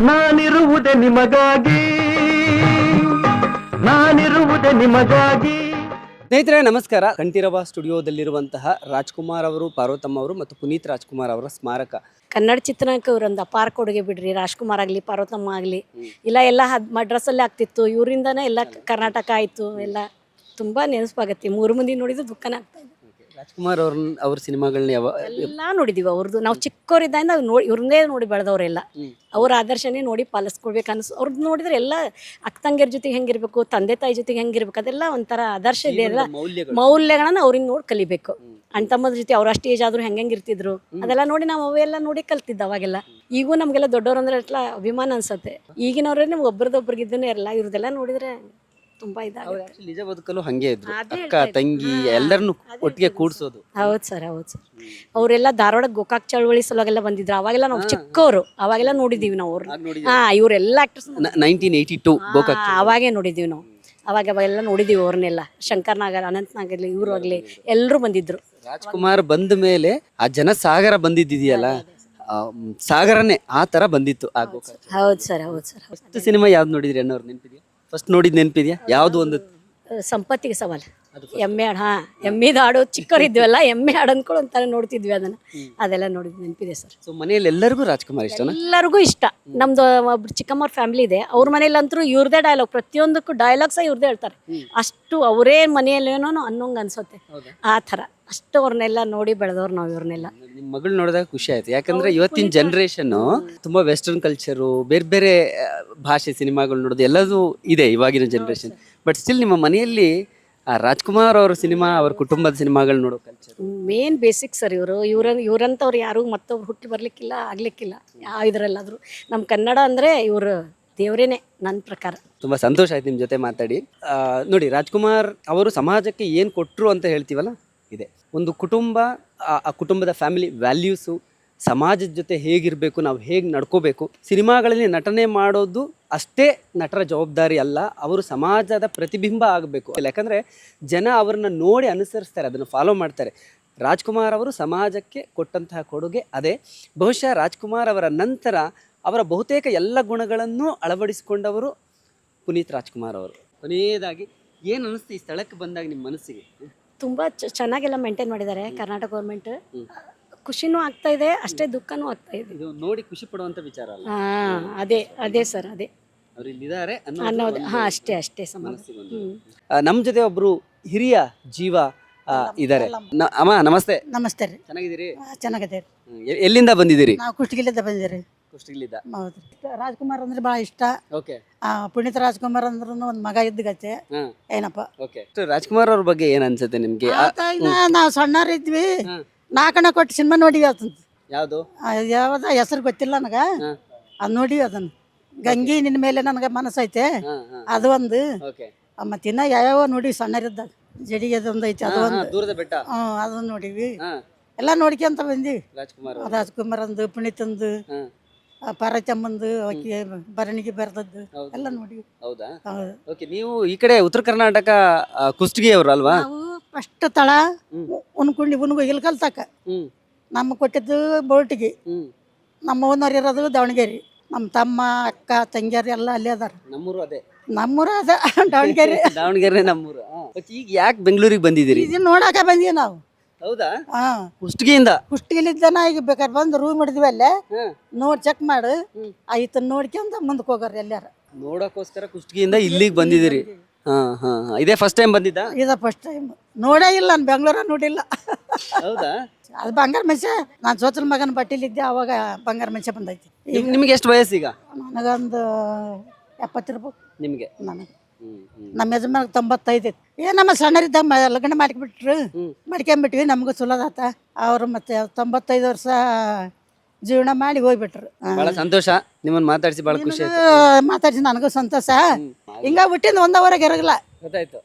ನಾನಿರುವುದೇ ನಿಮಗಾಗಿ, ನಾನಿರುವುದೇ ನಿಮಗಾಗಿ. ಸ್ನೇಹಿತರೆ ನಮಸ್ಕಾರ. ಕಂಠೀರವ ಸ್ಟುಡಿಯೋದಲ್ಲಿರುವಂತಹ ರಾಜ್ಕುಮಾರ್ ಅವರು, ಪಾರ್ವತಮ್ಮ ಅವರು ಮತ್ತು ಪುನೀತ್ ರಾಜ್ಕುಮಾರ್ ಅವರ ಸ್ಮಾರಕ. ಕನ್ನಡ ಚಿತ್ರಕ್ಕೆ ಇವರೊಂದು ಅಪಾರ ಕೊಡುಗೆ ಬಿಡ್ರಿ. ರಾಜ್ಕುಮಾರ್ ಆಗಲಿ, ಪಾರ್ವತಮ್ಮ ಆಗಲಿ, ಎಲ್ಲ ಮಡ್ರಾಸಲ್ಲೇ ಆಗ್ತಿತ್ತು. ಇವರಿಂದನೇ ಎಲ್ಲ ಕರ್ನಾಟಕ ಆಯಿತು. ಎಲ್ಲ ತುಂಬ ನೆನಪಾಗತ್ತೆ. ಮೂರು ಮಂದಿ ನೋಡಿದ್ರು ದುಃಖನೇ ಆಗ್ತಾ ಇದೆ. ರಾಜ್ಕುಮಾರ್ ಅವ್ರ ಸಿನಿಮಾಗಳನ್ನ ಎಲ್ಲ ನೋಡಿದೀವಿ ಅವ್ರದ್ದು. ನಾವು ಚಿಕ್ಕವರಿದ್ದಾಗ ಇವ್ರನ್ನೇ ನೋಡಿ ಬೆಳೆದವರೆಲ್ಲ. ಅವ್ರ ಆದರ್ಶನೇ ನೋಡಿ ಪಾಲಿಸ್ಕೊಳ್ಬೇಕು ಅನ್ಸು. ಅವ್ರದ್ದು ನೋಡಿದ್ರೆ ಎಲ್ಲ ಅಕ್ಕ ತಂಗಿಯರ ಜೊತೆಗೆ ಹೆಂಗಿರ್ಬೇಕು, ತಂದೆ ತಾಯಿ ಜೊತೆಗೆ ಹೆಂಗಿರ್ಬೇಕು, ಅದೆಲ್ಲ ಒಂಥರ ಆದರ್ಶ ಇದೆ. ಎಲ್ಲ ಮೌಲ್ಯಗಳನ್ನ ಅವ್ರಿಂದ ನೋಡಿ ಕಲಿಬೇಕು. ಅಣ್ಣ ತಮ್ಮದ ಜೊತೆ ಅವ್ರ ಅಷ್ಟು ಏಜ್ ಆದ್ರೂ ಹೆಂಗಿರ್ತಿದ್ರು ಅದೆಲ್ಲ ನೋಡಿ ನಾವು ಅವೆಲ್ಲ ನೋಡಿ ಕಲ್ತಿದ್ದ ಅವಾಗೆಲ್ಲ. ಈಗೂ ನಮ್ಗೆಲ್ಲ ದೊಡ್ಡವ್ರು ಅಂದ್ರೆ ಎಲ್ಲ ಅಭಿಮಾನ ಅನ್ಸತ್ತೆ. ಈಗಿನವ್ರೇ ಒಬ್ಬರದೊಬ್ಬರಿಗಿದ್ದನೇ ಇರಲ್ಲ. ಇವ್ರದೆಲ್ಲ ನೋಡಿದ್ರೆ ತುಂಬಾ ಇದಾಗುತ್ತೆ. ನಿಜ ಬದುಕಲು ಹಂಗೆ ಇದ್ರು, ಅಕ್ಕ ತಂಗಿ ಎಲ್ಲರನ್ನು ಒಟ್ಟಿಗೆ ಕೂಡ್ಸೋದು. ಹೌದು ಸರ್, ಹೌದು ಸರ್. ಅವರೆಲ್ಲ ಧಾರವಾಡ ಗೋಕಾಕ್ ಚಳವಳಿ ಸಲುವಾಗೆಲ್ಲ ಬಂದಿದ್ರು. ಅವಾಗೆಲ್ಲ ನಾವು ಚಿಕ್ಕವರು, ಅವಾಗೆಲ್ಲ ನೋಡಿದೀವಿ ನಾವು ಅವ್ರನ್ನ. ಇವರೆಲ್ಲ ಆಕ್ಟರ್ಸ್ 1982 ಗೋಕಾಕ್ ಅವಾಗೇ ನೋಡಿದೀವಿ ನಾವು. ಅವಾಗೆಲ್ಲ ನೋಡಿದೀವಿ ಅವ್ರನ್ನೆಲ್ಲ. ಶಂಕರ್ ನಾಗರ್, ಅನಂತ್ ನಾಗರ್ಲಿ, ಇವರು ಆಗ್ಲಿ ಎಲ್ಲರೂ ಬಂದಿದ್ರು. ರಾಜ್ಕುಮಾರ್ ಬಂದ ಮೇಲೆ ಆ ಜನಸಾಗರ ಬಂದಿದ್ದಿದೆಯಲ್ಲ, ಸಾಗರನೇ ಆ ತರ ಬಂದಿತ್ತು ಆ ಗೋಕಾಕ್. ಹೌದು ಸರ್, ಹೌದು ಸರ್. ಫಸ್ಟ್ ಸಿನಿಮಾ ಯಾವ್ದು ನೋಡಿದ್ರಿ ಅನ್ನೋರು ನೆನಪಿದ್ಯಾ? ಫಸ್ಟ್ ನೋಡಿದ್ ನೆನಪಿದ್ಯಾ? ಯಾವ್ದು ಒಂದು? ಸಂಪತ್ತಿಗೆ ಸವಾಲ್, ಎಮ್ಮೆ ಹಾಡು. ಎಮ್ಮಿದ ಹಾಡು ಚಿಕ್ಕವರಿದ್ವಲ್ಲ, ಎಮ್ಮೆ ಹಾಡು ಅಂದ್ಕೊಂಡು ಒಂಥರ ನೋಡ್ತಿದ್ವಿ ಅದನ್ನ. ಅದೆಲ್ಲ ನೋಡಿದ್ ನೆನಪಿದೆ ಸರ್. ಸೊ ಮನೆಯಲ್ಲಿ ಎಲ್ಲರಿಗೂ ರಾಜ್ಕುಮಾರ್ ಇಷ್ಟನಾ? ಎಲ್ಲರಿಗೂ ಇಷ್ಟ. ನಮ್ದು ಒಬ್ರು ಚಿಕ್ಕಮ್ಮವ್ರ ಫ್ಯಾಮಿಲಿ ಇದೆ. ಅವ್ರ ಮನೇಲಿ ಅಂತೂ ಇವ್ರದೇ ಡೈಲಾಗ್, ಪ್ರತಿಯೊಂದಕ್ಕೂ ಡೈಲಾಗ್ಸ ಇವ್ರದೇ ಹೇಳ್ತಾರೆ. ಅಷ್ಟು ಅವರೇ ಮನೆಯಲ್ಲೇನೋ ಅನ್ನೋಂಗ್ ಅನ್ಸುತ್ತೆ. ಆ ಥರ ಅಷ್ಟು ಅವ್ರನ್ನೆಲ್ಲ ನೋಡಿ ಬೆಳೆದವ್ರು ನಾವು ಇವ್ರನ್ನೆಲ್ಲ. ನಿಮ್ಮ ಮಗಳು ನೋಡಿದಾಗ ಖುಷಿ ಆಯ್ತು. ಯಾಕಂದ್ರೆ ಇವತ್ತಿನ ಜನರೇಷನ್ ತುಂಬಾ ವೆಸ್ಟರ್ನ್ ಕಲ್ಚರು, ಬೇರೆ ಬೇರೆ ಭಾಷೆ ಸಿನಿಮಾಗಳು ನೋಡೋದು ಎಲ್ಲದೂ ಇದೆ ಇವಾಗಿನ ಜನರೇಷನ್. ಬಟ್ ಸ್ಟಿಲ್ ನಿಮ್ಮ ಮನೆಯಲ್ಲಿ ರಾಜ್ಕುಮಾರ್ ಅವ್ರ ಸಿನಿಮಾ, ಅವ್ರ ಕುಟುಂಬದ ಸಿನಿಮಾಗಳು ನೋಡೋ ಕಲ್ಚರ್ ಮೇನ್ ಬೇಸಿಕ್ ಸರ್. ಇವ್ರಂತವ್ರು ಯಾರು ಮತ್ತೊಬ್ರು ಹುಟ್ಟಿ ಬರ್ಲಿಕ್ಕಿಲ್ಲ, ಆಗ್ಲಿಕ್ಕಿಲ್ಲ ಯಾವ ಇದ್ರಲ್ಲಾದ್ರು. ನಮ್ಮ ಕನ್ನಡ ಅಂದ್ರೆ ಇವರು ದೇವರೇನೆ ನನ್ನ ಪ್ರಕಾರ. ತುಂಬಾ ಸಂತೋಷ ಆಯ್ತು ನಿಮ್ಮ ಜೊತೆ ಮಾತಾಡಿ. ನೋಡಿ, ರಾಜ್ಕುಮಾರ್ ಅವರು ಸಮಾಜಕ್ಕೆ ಏನು ಕೊಟ್ಟರು ಅಂತ ಹೇಳ್ತೀವಲ್ಲ, ಇದೆ ಒಂದು ಕುಟುಂಬ. ಆ ಕುಟುಂಬದ ಫ್ಯಾಮಿಲಿ ವ್ಯಾಲ್ಯೂಸು, ಸಮಾಜದ ಜೊತೆ ಹೇಗಿರಬೇಕು, ನಾವು ಹೇಗೆ ನಡ್ಕೋಬೇಕು. ಸಿನಿಮಾಗಳಲ್ಲಿ ನಟನೆ ಮಾಡೋದು ಅಷ್ಟೇ ನಟರ ಜವಾಬ್ದಾರಿ ಅಲ್ಲ, ಅವರು ಸಮಾಜದ ಪ್ರತಿಬಿಂಬ ಆಗಬೇಕು. ಯಾಕಂದರೆ ಜನ ಅವ್ರನ್ನ ನೋಡಿ ಅನುಸರಿಸ್ತಾರೆ, ಅದನ್ನು ಫಾಲೋ ಮಾಡ್ತಾರೆ. ರಾಜ್ಕುಮಾರ್ ಅವರು ಸಮಾಜಕ್ಕೆ ಕೊಟ್ಟಂತಹ ಕೊಡುಗೆ ಅದೇ. ಬಹುಶಃ ರಾಜ್ಕುಮಾರ್ ಅವರ ನಂತರ ಅವರ ಬಹುತೇಕ ಎಲ್ಲ ಗುಣಗಳನ್ನು ಅಳವಡಿಸಿಕೊಂಡವರು ಪುನೀತ್ ರಾಜ್ಕುಮಾರ್ ಅವರು. ಕೊನೆಯದಾಗಿ ಏನು ಅನಿಸ್ತು ಈ ಸ್ಥಳಕ್ಕೆ ಬಂದಾಗ ನಿಮ್ಮ ಮನಸ್ಸಿಗೆ? ತುಂಬ ಚೆನ್ನಾಗೆಲ್ಲ ಮೇಂಟೈನ್ ಮಾಡಿದ್ದಾರೆ ಕರ್ನಾಟಕ ಗೌರ್ಮೆಂಟ್. ಖುಷಿನೂ ಆಗ್ತಾ ಇದೆ, ಅಷ್ಟೇ ದುಃಖನೂ ಆಗ್ತಾ ಇದೆ. ಇದು ನೋಡಿ ಖುಷಿ ಪಡುವಂತ ವಿಚಾರ ಅಲ್ಲ. ಅದೇ ಸರ್, ಅದೇ ಅವ್ರು ಇಲ್ಲಿದ್ದಾರೆ ಅನ್ನೋದು. ಅಷ್ಟೇ ಸಮಾನ. ನಮ್ಮ ಜೊತೆ ಒಬ್ರು ಹಿರಿಯ ಜೀವ ಇದ್ದಾರೆ. ಅಮ್ಮ ನಮಸ್ತೆ. ನಮಸ್ತೆ ರೀ. ಚೆನ್ನಾಗಿದ್ದೀರಿ? ಚೆನ್ನಾಗಿದೆ. ಎಲ್ಲಿಂದ ಬಂದಿದ್ದೀರಿ? ನಾವು ಕುಷ್ಟಗಿಲಿಂದ ಬಂದಿದ್ದೀರಿ. ಕುಷ್ಟಗಿಲಿಂದ. ಹೌದು. ರಾಜ್ಕುಮಾರ್ ಅಂದ್ರೆ ಬಹಳ ಇಷ್ಟ. ಓಕೆ. ಪುನೀತ್ ರಾಜ್ಕುಮಾರ್ ಅಂದ್ರೂ ಒಂದು ಮಗ ಇದ್ದಗತ್ತೆ. ಏನಪ್ಪ. ಓಕೆ. ರಾಜ್ಕುಮಾರ್ ಅವ್ರ ಬಗ್ಗೆ ಏನ್ ಅನ್ಸುತ್ತೆ ನಿಮ್ಗೆ? ನಾವು ಸಣ್ಣರಿದ್ವಿ, ನಾಲ್ಕಣ್ಣ ಕೊಟ್ಟು ಸಿನಿಮಾ ನೋಡಿವಿ. ಅದನ್ನ ಯಾವ್ದು ಯಾವ್ದ ಹೆಸರು ಗೊತ್ತಿಲ್ಲ ನನಗ. ಅದ್ ನೋಡಿವಿ ಅದನ್ನ. ಗಂಗಿ ನಿನ್ನ ಮೇಲೆ ನನಗೆ ಮನಸ್ಸೈತೆ ಅದು ಒಂದು. ಮತ್ತಿನ್ನ ಯಾವ್ಯಾವ ನೋಡಿವಿ ಸಣ್ಣರಿದ್ದಾಗ. ಜಡಿಗೆ ಅದೊಂದು ಐತಿ, ಅದು ಒಂದು. ದೂರದ ಬೆಟ್ಟ. ಅದನ್ನ ನೋಡಿವಿ. ಎಲ್ಲ ನೋಡ್ಕೊಂತ ಬಂದಿವಿ. ರಾಜ್ಕುಮಾರ್ ಅಂದು, ಪುನೀತಂದು, ಪಾರ್ವತಮ್ಮಂದು, ಬರಣಿಗೆ ಬರೆದದ್ದು ಎಲ್ಲ ನೋಡಿವಿ. ಹೌದಾ? ಓಕೆ. ನೀವು ಈ ಕಡೆ ಉತ್ತರ ಕರ್ನಾಟಕ ಕುಷ್ಟಗಿ ಅವರು ಅಲ್ವಾ? ನಾವು ಫಸ್ಟ್ ತಳ ಉನ್ಕುಂಡಿ ಇಲ್ಕಲ್ ತಕ ನಮ್ಮ ಕೊಟ್ಟಿದ್ದು ಬೋಟಿಗೆ. ನಮ್ಮ ಓನರ್ ಇರೋದು ದಾವಣಗೆರೆ. ನಮ್ಮ ತಮ್ಮ ಅಕ್ಕ ತಂಗಿಯರು ಎಲ್ಲ ಅಲ್ಲೇ ಅದಾರ. ನಮ್ಮೂರು ಅದೇ. ನಮ್ಮೂರ ಅದ ದಾವಣಗೆರೆ. ದಾವಣಗೆರೆ ನಮ್ಮೂರು. ಈಗ ಯಾಕೆ ಬೆಂಗಳೂರಿಗೆ ಬಂದಿದ್ದೀರಿ? ಇದನ್ನ ನೋಡಾಕ ಬಂದೀವಿ ನಾವು. ಹೌದಾ? ಕುಷ್ಟಗಿಯಿಂದ. ಕುಷ್ಟಗಿಲಿದ್ದಾನ ಈಗ ಬೇಕಾದ್ರೆ ಬಂದು ರೂಮ್ ಹಿಡಿದ್ವಿ ಅಲ್ಲೇ. ನೋಡಿ ಚೆಕ್ ಮಾಡು ಆಯ್ತು, ನೋಡ್ಕೊಂತ ಮುಂದಕ್ಕೆ ಹೋಗಾರ ಎಲ್ಲಾರ. ನೋಡಕ್ಕೋಸ್ಕರ ಕುಷ್ಟಗಿಯಿಂದ ಇಲ್ಲಿಗೆ ಬಂದಿದ್ದೀರಿ? ಇದೇ ಫಸ್ಟ್ ಟೈಮ್ ಬಂದಿದ್ದ? ಇದ ಫಸ್ಟ್ ಟೈಮ್. ನೋಡೇ ಇಲ್ಲ ನಾನು, ಬೆಂಗಳೂರ ನೋಡಿಲ್ಲ. ಹೌದಾ? ಅದು ಬಂಗಾರ ಮನುಷ್ಯ. ನಾನು ಸೋತಲ ಮಗನ ಬಟ್ಟಿಲಿದ್ದೆ, ಅವಾಗ ಬಂಗಾರ ಮನುಷ್ಯ ಬಂದೈತಿ. ನಿಮ್ಗೆ ಎಷ್ಟು ವಯಸ್ಸು ಈಗ? ನನಗೊಂದು 70 ಇರ್ಬೇಕು. ನಿಮ್ಗೆ? ನನಗೆ ನಮ್ಮ ಯಜಮಾನ 95 ಐತಿ. ನಮ್ಮ ಸಣ್ಣರಿದ್ದಾಗ ಲಗ್ನ ಮಾಡ್ಕೊಂಡ್ಬಿಟ್ರು, ಮಾಡ್ಕೊಂಡ್ಬಿಟ್ವಿ. ನಮಗೂ ಸುಲದಾತ. ಅವರು ಮತ್ತೆ 95 ವರ್ಷ ಜೀವನ ಮಾಡಿ ಹೋಗ್ಬಿಟ್ರು. ಬಹಳ ಸಂತೋಷ ನಿಮ್ಮನ್ನ ಮಾತಾಡಿಸಿ, ಬಹಳ ಖುಷಿ ಆಯ್ತು. ಮಾತಾಡಿಸಿ ನನಗೂ ಸಂತೋಷ. ಹಿಂಗ ಬಿಟ್ಟಿಂದ ಒಂದವರೆಗೆ ಇರಗಿಲ್ಲ. ಗೊತ್ತಾಯ್ತು.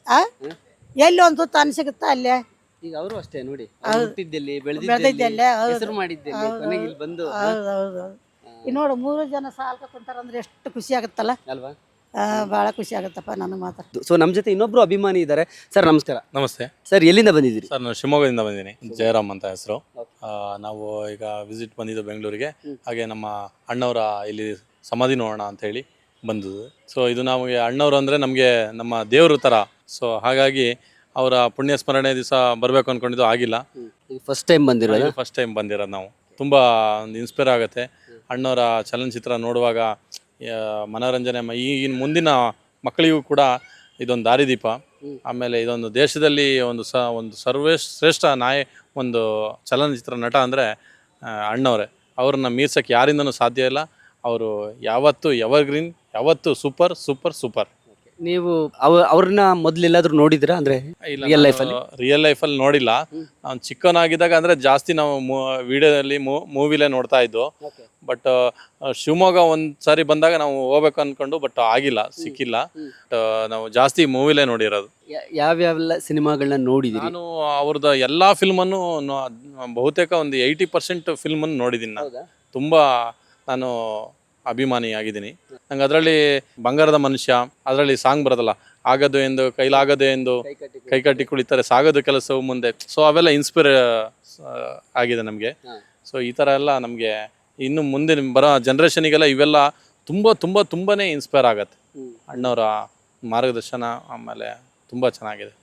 ಎಲ್ಲಿ ಒಂದು ತುತ್ತ ಅನ್ನ ಸಿಗುತ್ತಾ ಅಲ್ಲೇ. ಈಗ ಅವರು ಅಷ್ಟೇ ನೋಡಿ, ಹುಟ್ಟಿದ್ದೆಲ್ಲಿ ಬೆಳೆದಿದ್ದೆಲ್ಲಿ, ಹೆಸರು ಮಾಡಿದ್ದೆಲ್ಲಿ, ಕೊನೆಗೆ ಇಲ್ಲಿ ಬಂದು. ಹೌದು. ಈಗ ನೋಡು 3 ಜನ ಸಾಲ್ಕ ಕುಂತಾರಂದ್ರೆ ಎಷ್ಟು ಖುಷಿ ಆಗುತ್ತಲ್ಲ ಅಲ್ವಾ? ಭಾಳ ಖುಷಿ ಆಗುತ್ತಪ್ಪ ನನಗೆ ಮಾತ್ರ. ಸೊ ನಮ್ಮ ಜೊತೆ ಇನ್ನೊಬ್ರು ಅಭಿಮಾನಿ ಇದ್ದಾರೆ. ಸರ್ ನಮಸ್ಕಾರ. ನಮಸ್ತೆ ಸರ್, ಎಲ್ಲಿಂದ ಬಂದಿದ್ದೀರಿ? ಸರ್ ನಾನು ಶಿವಮೊಗ್ಗದಿಂದ ಬಂದಿದ್ದೀನಿ. ಜಯರಾಮ್ ಅಂತ ಹೆಸರು. ನಾವು ಈಗ ವಿಸಿಟ್ ಬಂದಿದ್ದು ಬೆಂಗಳೂರಿಗೆ. ಹಾಗೆ ನಮ್ಮ ಅಣ್ಣವರ ಇಲ್ಲಿ ಸಮಾಧಿ ನೋಡೋಣ ಅಂಥೇಳಿ ಬಂದದ್ದು. ಸೊ ಇದು ನಮಗೆ ಅಣ್ಣವರು ಅಂದರೆ ನಮಗೆ ನಮ್ಮ ದೇವರು ಥರ. ಸೊ ಹಾಗಾಗಿ ಅವರ ಪುಣ್ಯ ಸ್ಮರಣೆ ದಿವಸ ಬರಬೇಕು ಅಂದ್ಕೊಂಡಿದ್ದು, ಆಗಿಲ್ಲ. ಫಸ್ಟ್ ಟೈಮ್ ಬಂದಿರೋದು. ಫಸ್ಟ್ ಟೈಮ್ ಬಂದಿರೋದು ನಾವು. ತುಂಬ ಒಂದು ಇನ್ಸ್ಪೈರ್ ಆಗುತ್ತೆ ಅಣ್ಣವರ ಚಲನಚಿತ್ರ ನೋಡುವಾಗ. ಮನೋರಂಜನೆ ಈಗಿನ ಮುಂದಿನ ಮಕ್ಕಳಿಗೂ ಕೂಡ ಇದೊಂದು ದಾರಿದೀಪ. ಆಮೇಲೆ ಇದೊಂದು ದೇಶದಲ್ಲಿ ಒಂದು ಶ್ರೇಷ್ಠ ಒಂದು ಚಲನಚಿತ್ರ ನಟ ಅಂದರೆ ಅಣ್ಣವರೇ. ಅವ್ರನ್ನ ಮೀರ್ಸೋಕ್ಕೆ ಯಾರಿಂದನೂ ಸಾಧ್ಯ ಇಲ್ಲ. ಅವರು ಯಾವತ್ತೂ ಎವರ್ಗ್ರೀನ್, ಯಾವತ್ತೂ ಸೂಪರ್ ಸೂಪರ್ ಸೂಪರ್. ನೀವು ಅವ್ರನ್ನ ಮೊದಲೆಲ್ಲಾದ್ರೂ ನೋಡಿದ್ರಾ ಅಂದರೆ ರಿಯಲ್ ಲೈಫಲ್ಲಿ ನೋಡಿಲ್ಲ. ನಾನು ಚಿಕ್ಕವನಾಗಿದ್ದಾಗ ಅಂದರೆ ಜಾಸ್ತಿ ನಾವು ವಿಡಿಯೋದಲ್ಲಿ ಮೂವಿಲೇ ನೋಡ್ತಾ ಇದ್ದು. ಬಟ್ ಶಿವಮೊಗ್ಗ ಒಂದು ಸಾರಿ ಬಂದಾಗ ನಾವು ಹೋಗ್ಬೇಕು ಅಂದ್ಕೊಂಡು, ಬಟ್ ಆಗಿಲ್ಲ, ಸಿಕ್ಕಿಲ್ಲ. ನಾವು ಜಾಸ್ತಿ ಮೂವಿಲೇ ನೋಡಿರೋದು. ಯಾವ್ಯಾವೆಲ್ಲ ಸಿನಿಮಾಗಳನ್ನ ನೋಡಿದ್ದೀರಿ? ನಾನು ಅವ್ರದ್ದು ಎಲ್ಲ ಫಿಲ್ಮನ್ನು ಬಹುತೇಕ ಒಂದು 80% ಫಿಲ್ಮನ್ನು ನೋಡಿದ್ದೀನಿ ನಾನು. ತುಂಬ ನಾನು ಅಭಿಮಾನಿಯಾಗಿದ್ದೀನಿ. ನಂಗೆ ಅದರಲ್ಲಿ ಬಂಗಾರದ ಮನುಷ್ಯ, ಅದರಲ್ಲಿ ಸಾಂಗ್ ಬರೋದಲ್ಲ, ಆಗದು ಎಂದು ಕೈಲಾಗದು ಎಂದು ಕೈ ಕಟ್ಟಿ ಕುಳಿತಾರೆ ಸಾಗದು ಕೆಲಸವು ಮುಂದೆ. ಸೊ ಅವೆಲ್ಲ ಇನ್ಸ್ಪೈರ್ ಆಗಿದೆ ನಮಗೆ. ಸೊ ಈ ಥರ ಎಲ್ಲ ನಮಗೆ ಇನ್ನು ಮುಂದೆ ಬರೋ ಜನ್ರೇಷನಿಗೆಲ್ಲ ಇವೆಲ್ಲ ತುಂಬಾ ಇನ್ಸ್ಪೈರ್ ಆಗತ್ತೆ. ಅಣ್ಣವರ ಮಾರ್ಗದರ್ಶನ ಆಮೇಲೆ ತುಂಬ ಚೆನ್ನಾಗಿದೆ.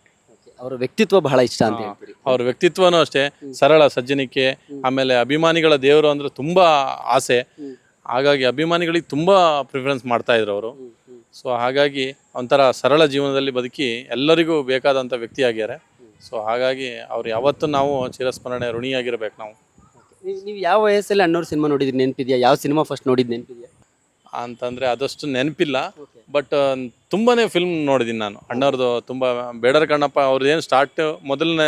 ಅವರ ವ್ಯಕ್ತಿತ್ವ ಬಹಳ ಇಷ್ಟ ಅಂತ ಹೇಳ್ತೀರಿ? ಅವ್ರ ವ್ಯಕ್ತಿತ್ವನೂ ಅಷ್ಟೇ, ಸರಳ ಸಜ್ಜನಿಕೆ. ಆಮೇಲೆ ಅಭಿಮಾನಿಗಳ ದೇವರು ಅಂದರೆ ತುಂಬ ಆಸೆ. ಹಾಗಾಗಿ ಅಭಿಮಾನಿಗಳಿಗೆ ತುಂಬ ಪ್ರಿಫರೆನ್ಸ್ ಮಾಡ್ತಾಯಿದ್ರು ಅವರು. ಸೊ ಹಾಗಾಗಿ ಒಂಥರ ಸರಳ ಜೀವನದಲ್ಲಿ ಬದುಕಿ ಎಲ್ಲರಿಗೂ ಬೇಕಾದಂಥ ವ್ಯಕ್ತಿಯಾಗ್ಯಾರೆ. ಸೊ ಹಾಗಾಗಿ ಅವ್ರು ಯಾವತ್ತೂ ನಾವು ಚಿರಸ್ಮರಣೆ ಋಣಿಯಾಗಿರ್ಬೇಕು ನಾವು. ನೀವು ಯಾವ ವಯಸ್ಸಲ್ಲಿ ಅಣ್ಣವ್ರ ಸಿನಿಮಾ ನೋಡಿದ್ರಿ ನೆನಪಿದೆಯಾ? ಯಾವ ಸಿನಿಮಾ ಫಸ್ಟ್ ನೋಡಿದ್ದು ನೆನಪಿದೆಯಾ ಅಂತಂದರೆ ಅದಷ್ಟು ನೆನಪಿಲ್ಲ. ಬಟ್ ತುಂಬಾ ಫಿಲ್ಮ್ ನೋಡಿದ್ದೀನಿ ನಾನು ಅಣ್ಣವ್ರದ್ದು. ತುಂಬ ಬೇಡರ ಕಣ್ಣಪ್ಪ ಅವ್ರದ್ದೇನು ಮೊದಲನೇ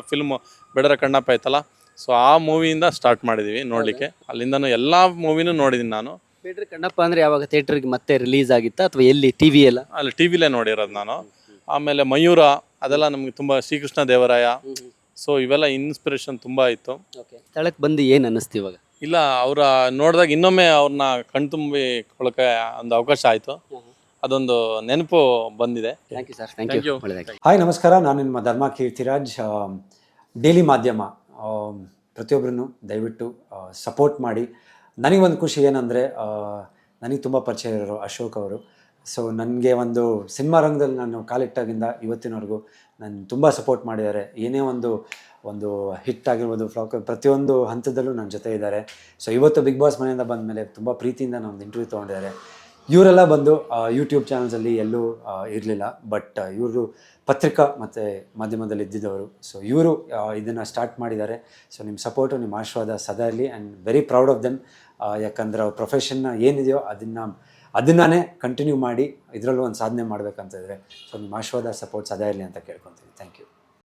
ಫಿಲ್ಮ್ ಬೇಡರ ಕಣ್ಣಪ್ಪ ಆಯ್ತಲ್ಲ. ಸೊ ಆ ಮೂವಿಯಿಂದ ಸ್ಟಾರ್ಟ್ ಮಾಡಿದ್ದೀವಿ ನೋಡಲಿಕ್ಕೆ. ಅಲ್ಲಿಂದನೂ ಎಲ್ಲ ಮೂವಿನೂ ನೋಡಿದ್ದೀನಿ ನಾನು. ಬೇಡ್ರ ಕಣ್ಣಪ್ಪ ಅಂದರೆ ಯಾವಾಗ ಥಿಯೇಟ್ರಿಗೆ ಮತ್ತೆ ರಿಲೀಸ್ ಆಗಿತ್ತಾ ಅಥವಾ ಎಲ್ಲಿ? ಟಿ ವಿ ಎಲ್ಲ? ಅಲ್ಲಿ ಟಿ ವಿಲೇ ನೋಡಿರೋದು ನಾನು. ಆಮೇಲೆ ಮಯೂರ, ಅದೆಲ್ಲ ನಮಗೆ ತುಂಬ, ಶ್ರೀಕೃಷ್ಣ ದೇವರಾಯ. ಸೊ ಇವೆಲ್ಲ ಇನ್ಸ್ಪಿರೇಷನ್ ತುಂಬ ಇತ್ತು. ಸ್ಥಳಕ್ಕೆ ಬಂದು ಏನು ಅನ್ನಿಸ್ತು ಇವಾಗ? ಇಲ್ಲ, ಅವರ ನೋಡಿದಾಗ ಇನ್ನೊಮ್ಮೆ ಅವ್ರನ್ನ ಕಣ್ತುಂಬಿಕೊಳ್ಳೋಕೆ ಒಂದು ಅವಕಾಶ ಆಯಿತು. ಅದೊಂದು ನೆನಪು ಬಂದಿದೆ. Thank you sir. Thank you. Hi, ನಮಸ್ಕಾರ. ನಾನು ನಿಮ್ಮ ಧರ್ಮ ಕೀರ್ತಿರಾಜ್. ಡೈಲಿ ಮಾಧ್ಯಮ ಪ್ರತಿಯೊಬ್ಬರನ್ನು ದಯವಿಟ್ಟು ಸಪೋರ್ಟ್ ಮಾಡಿ. ನನಗೊಂದು ಖುಷಿ ಏನಂದರೆ, ನನಗೆ ತುಂಬ ಪರಿಚಯ ಇರೋರು ಅಶೋಕ್ ಅವರು. ಸೊ ನನಗೆ ಒಂದು ಸಿನಿಮಾ ರಂಗದಲ್ಲಿ ನಾನು ಕಾಲಿಟ್ಟಾಗಿಂದ ಇವತ್ತಿನವರೆಗೂ ನಾನು ತುಂಬ ಸಪೋರ್ಟ್ ಮಾಡಿದ್ದಾರೆ. ಏನೇ ಒಂದು ಹಿಟ್ ಆಗಿರ್ಬೋದು, ಫ್ಲಾಕ್, ಪ್ರತಿಯೊಂದು ಹಂತದಲ್ಲೂ ನನ್ನ ಜೊತೆ ಇದ್ದಾರೆ. ಸೊ ಇವತ್ತು ಬಿಗ್ ಬಾಸ್ ಮನೆಯಿಂದ ಬಂದ ಮೇಲೆ ತುಂಬ ಪ್ರೀತಿಯಿಂದ ನಮ್ಮದು ಇಂಟರ್ವ್ಯೂ ತೊಗೊಂಡಿದ್ದಾರೆ. ಇವರೆಲ್ಲ ಬಂದು ಯೂಟ್ಯೂಬ್ ಚಾನಲ್ಸಲ್ಲಿ ಎಲ್ಲೂ ಇರಲಿಲ್ಲ. ಬಟ್ ಇವರು ಪತ್ರಿಕಾ ಮತ್ತು ಮಾಧ್ಯಮದಲ್ಲಿ ಇದ್ದಿದ್ದವರು. ಸೊ ಇವರು ಇದನ್ನು ಸ್ಟಾರ್ಟ್ ಮಾಡಿದ್ದಾರೆ. ಸೊ ನಿಮ್ಮ ಸಪೋರ್ಟು, ನಿಮ್ಮ ಆಶೀರ್ವಾದ ಸದಾ ಇರಲಿ. And very proud of them. ಯಾಕಂದರೆ ಅವ್ರ ಪ್ರೊಫೆಷನ್ನ ಏನಿದೆಯೋ ಅದನ್ನೇ ಕಂಟಿನ್ಯೂ ಮಾಡಿ ಇದರಲ್ಲೂ ಒಂದು ಸಾಧನೆ ಮಾಡಬೇಕಂತಿದ್ರೆ. ಸೊ ನಿಮ್ಮ ಆಶೀರ್ವಾದ, ಸಪೋರ್ಟ್ ಸದಾ ಇರಲಿ ಅಂತ ಕೇಳ್ಕೊತೀನಿ. Thank you.